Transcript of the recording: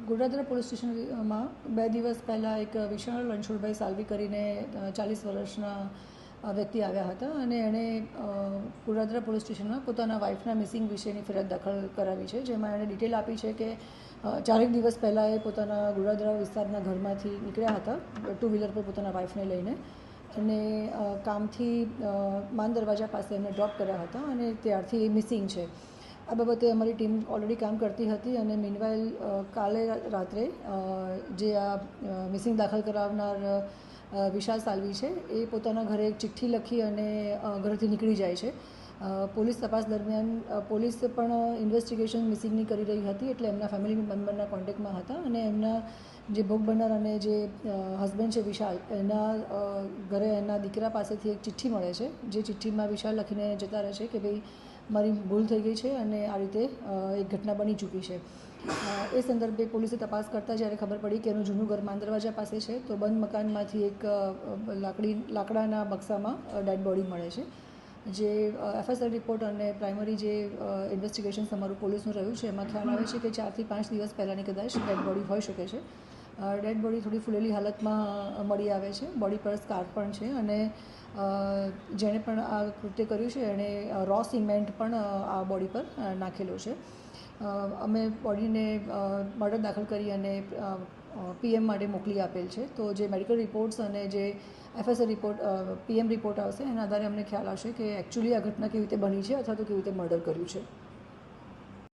Godadara police સ્ટેશનમાં 2 દિવસ પહેલાં એક વિશાળ રણછોડભાઈ સાલવી કરીને 40 વર્ષના વ્યક્તિ આવ્યા હતા અને એણે ગોડાદરા પોલીસ સ્ટેશનમાં પોતાના વાઇફના મિસિંગ વિશેની ફરિયાદ દાખલ કરાવી છે, જેમાં એણે ડિટેલ આપી છે કે 4 દિવસ પહેલાં એ પોતાના ગોડાદરા વિસ્તારના ઘરમાંથી નીકળ્યા હતા 2 વ્હીલર પર પોતાના વાઇફને લઈને અને કામથી માન દરવાજા પાસે એમને ડ્રોપ કર્યા હતા અને ત્યારથી એ મિસિંગ છે. આ બાબતે અમારી ટીમ ઓલરેડી કામ કરતી હતી અને મીનવાઇલ કાલે રાત્રે જે આ મિસિંગ દાખલ કરાવનાર વિશાલ સાલવી છે એ પોતાના ઘરે એક ચિઠ્ઠી લખી અને ઘરેથી નીકળી જાય છે. પોલીસ તપાસ દરમિયાન પોલીસ પણ ઇન્વેસ્ટિગેશન મિસિંગની કરી રહી હતી, એટલે એમના ફેમિલી મેમ્બરના કોન્ટેક્ટમાં હતા અને એમના જે ભોગ બનનાર અને જે હસબન્ડ છે વિશાલ, એના ઘરે એના દીકરા પાસેથી એક ચિઠ્ઠી મળે છે, જે ચિઠ્ઠીમાં વિશાલ લખીને જતા રહે છે કે ભાઈ મારી ભૂલ થઈ ગઈ છે અને આ રીતે એક ઘટના બની ચૂકી છે. એ સંદર્ભે પોલીસે તપાસ કરતાં જ્યારે ખબર પડી કે એનું જૂનું ઘર માન દરવાજા પાસે છે, તો બંધ મકાનમાંથી એક લાકડાના બક્સામાં ડેડ બોડી મળે છે, જે FSR રિપોર્ટ અને પ્રાઇમરી જે ઇન્વેસ્ટિગેશન અમારું પોલીસનું રહ્યું છે એમાં ખ્યાલ આવે છે કે 4 થી 5 દિવસ પહેલાંની કદાચ ડેડ બોડી હોઈ શકે છે. ડેડ બોડી થોડી ફૂલેલી હાલતમાં મળી આવે છે, બોડી પર સ્કાર પણ છે અને જેણે પણ આ કૃત્ય કર્યું છે એણે રો સિમેન્ટ પણ આ બોડી પર નાખેલો છે. અમે બોડીને મર્ડર દાખલ કરી અને PM માટે મોકલી આપેલ છે, તો જે મેડિકલ રિપોર્ટ્સ અને જે FSR રિપોર્ટ PM રિપોર્ટ આવશે એના આધારે અમને ખ્યાલ આવશે કે એકચ્યુઅલી આ ઘટના કેવી રીતે બની છે અથવા તો કેવી રીતે મર્ડર કર્યું છે.